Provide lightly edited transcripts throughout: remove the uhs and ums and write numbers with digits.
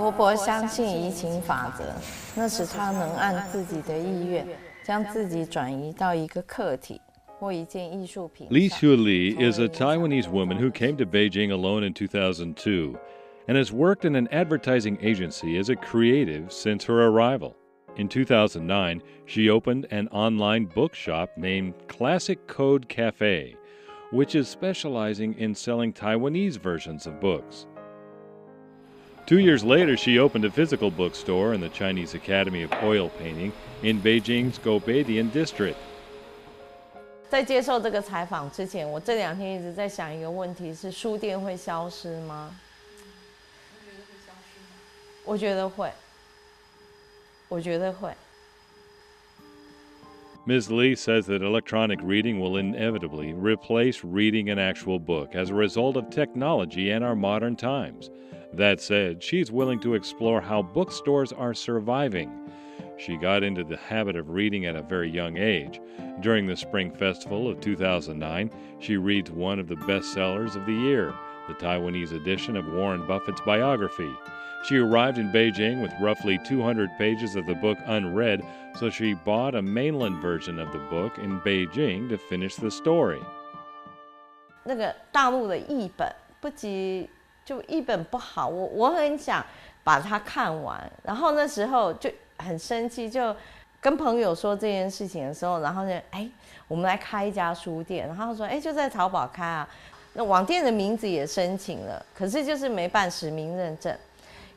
婆婆相信移情法则，那使她能按自己的意愿，将自己转移到一个客体或一件艺术品。LiXueli is a Taiwanese woman who came to Beijing alone in 2002 and has worked in an advertising agency as a creative since her arrival. In 2009, she opened an online bookshop named Classic Code Café, which is specializing in selling Taiwanese versions of books. 2 years later, she opened a physical bookstore in the Chinese Academy of Oil Painting in Beijing's Gaobeidian district. 在接受这个采访之前，我这2天一直在想一个问题：是书店会消失吗？我觉得会。我觉得会。Ms. Li says that electronic reading will inevitably replace reading an actual book as a result of technology and our modern times. That said, she's willing to explore how bookstores are surviving. She got into the habit of reading at a very young age. During the Spring Festival of 2009, she reads one of the bestsellers of the year, the Taiwanese edition of Warren Buffett's biography. She arrived in Beijing with roughly 200 pages of the book unread, so she bought a mainland version of the book in Beijing to finish the story. 那个大陆的译本不及，就译本不好，我很想把它看完，然后那时候就很生气，就跟朋友说这件事情的时候，然后呢，我们来开一家书店，然后说，就在淘宝开啊，那网店的名字也申请了，可是就是没办实名认证。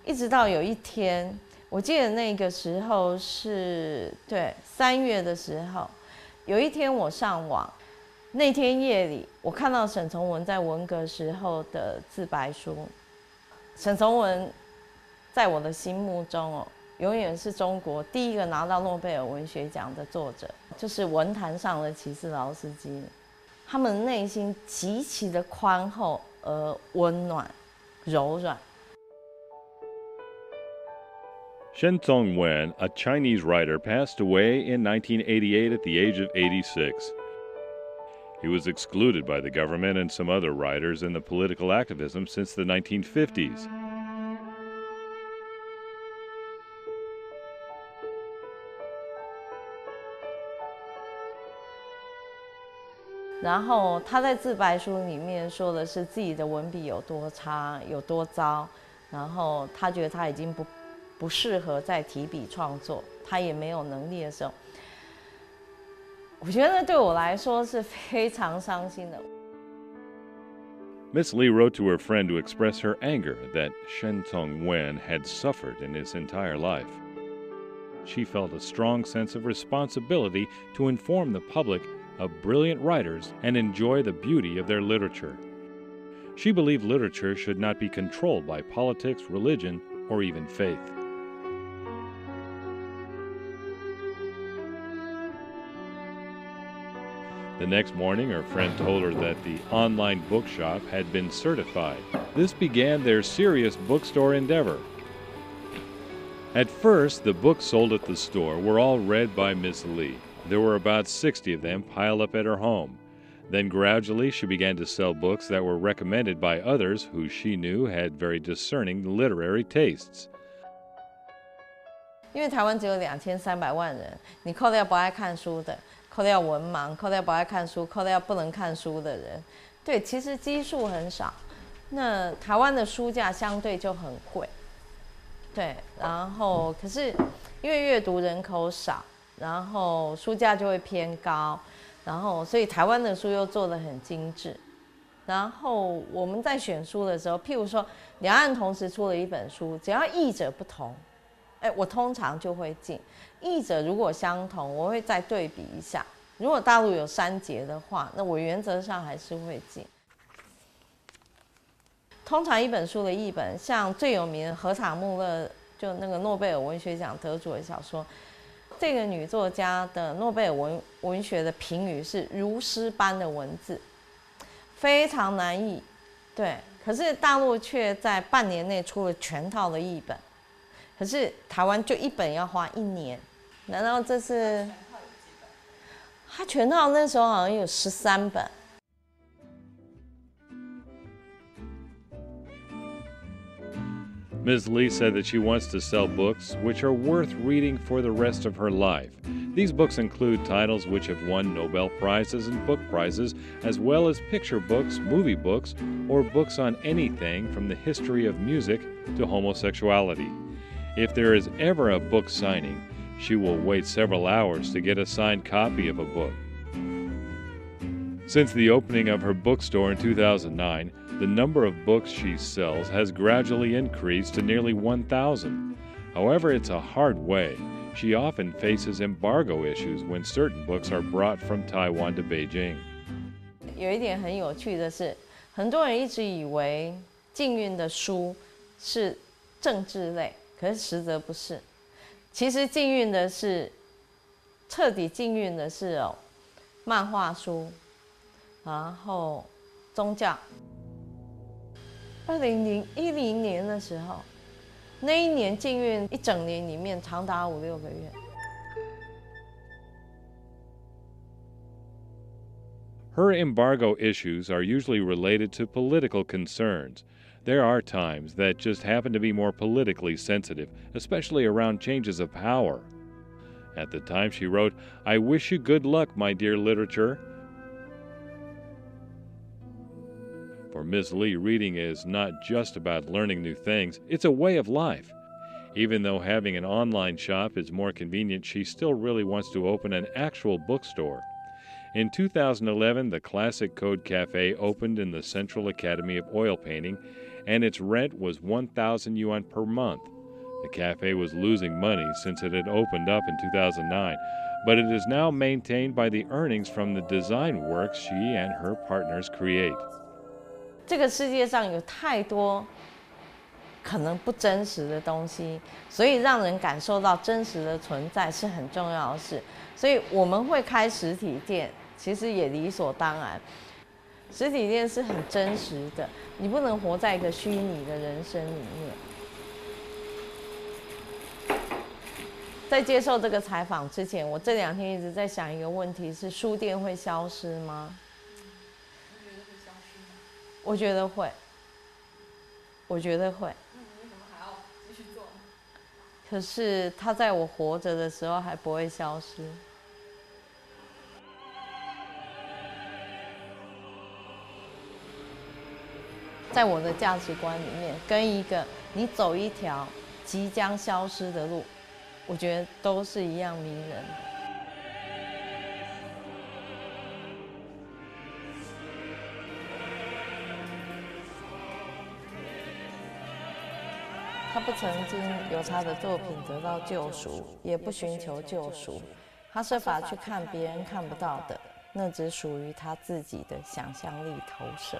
一直到有一天，我记得那个时候是3月的时候，有一天我上网，那天夜里我看到沈从文在文革时候的自白书。沈从文在我的心目中永远是中国第一个拿到诺贝尔文学奖的作者，就是文坛上的骑士劳斯基。他们内心极其的宽厚而温暖、柔软。Shen Tongwen, a Chinese writer, passed away in 1988 at the age of 86. He was excluded by the government and some other writers in the political activism since the 1950s. "然后他在自白书里面说的是自己的文笔有多差、有多糟，然后他觉得他已经不适合再提笔创作，他也没有能力的时候，我觉得对我来说是非常伤心的。Miss Li wrote to her friend to express her anger that Shen Tongwen had suffered in his entire life. She felt a strong sense of responsibility to inform the public of brilliant writers and enjoy the beauty of their literature. She believed literature should not be controlled by politics, religion, or even faith. The next morning, her friend told her that the online bookshop had been certified. This began their serious bookstore endeavor. At first, the books sold at the store were all read by Miss Li. There were about 60 of them piled up at her home. Then gradually, she began to sell books that were recommended by others who she knew had very discerning literary tastes. 因为台湾只有2300万人，你扣掉不爱看书的，扣掉文盲，扣掉不爱看书，扣掉不能看书的人，对，其实基数很少。那台湾的书价相对就很贵，对，然后可是因为阅读人口少，然后书价就会偏高，然后所以台湾的书又做得很精致。然后我们在选书的时候，譬如说两岸同时出了一本书，只要译者不同，我通常就会进。译者如果相同，我会再对比一下。如果大陆有删节的话，那我原则上还是会进。通常一本书的译本，像最有名的河场穆勒，就那个诺贝尔文学奖得主的小说，这个女作家的诺贝尔文学的评语是如诗般的文字，非常难译，对。可是大陆却在半年内出了全套的译本，可是台湾就一本要花1年。难道这是？他全套那时候好像有13本。Ms. Lee said that she wants to sell books which are worth reading for the rest of her life. These books include titles which have won Nobel Prizes and book prizes, as well as picture books, movie books, or books on anything from the history of music to homosexuality. If there is ever a book signing, she will wait several hours to get a signed copy of a book. Since the opening of her bookstore in 2009, the number of books she sells has gradually increased to nearly 1,000. However, it's a hard way. She often faces embargo issues when certain books are brought from Taiwan to Beijing. 有一点很有趣的是，很多人一直以为禁运的书是政治类，可是实则不是。其实禁运的是彻底禁运的是漫画书，然后宗教。2010年的时候，那一年禁运一整年里面长达5、6个月。Her embargo issues are usually related to political concerns. There are times that just happen to be more politically sensitive, especially around changes of power. At the time she wrote, "I wish you good luck, my dear literature." For Ms. Lee, reading is not just about learning new things, it's a way of life. Even though having an online shop is more convenient, she still really wants to open an actual bookstore. In 2011, the Classic Code Café opened in the Central Academy of Oil Painting, and its rent was 1,000 yuan per month. The cafe was losing money since it had opened up in 2009, but it is now maintained by the earnings from the design works she and her partners create. 这个世界上有太多可能不真实的东西，所以让人感受到真实的存在是很重要的事。所以我们会开实体店，其实也理所当然。实体店是很真实的，你不能活在一个虚拟的人生里面。在接受这个采访之前，我这2天一直在想一个问题：是书店会消失吗？我觉得会，我觉得会。那你为什么还要继续做？可是它在我活着的时候还不会消失。在我的价值观里面，跟一个你走一条即将消失的路，我觉得都是一样迷人的。他不曾经由他的作品得到救赎，也不寻求救赎。他设法去看别人看不到的，那只属于他自己的想象力投射。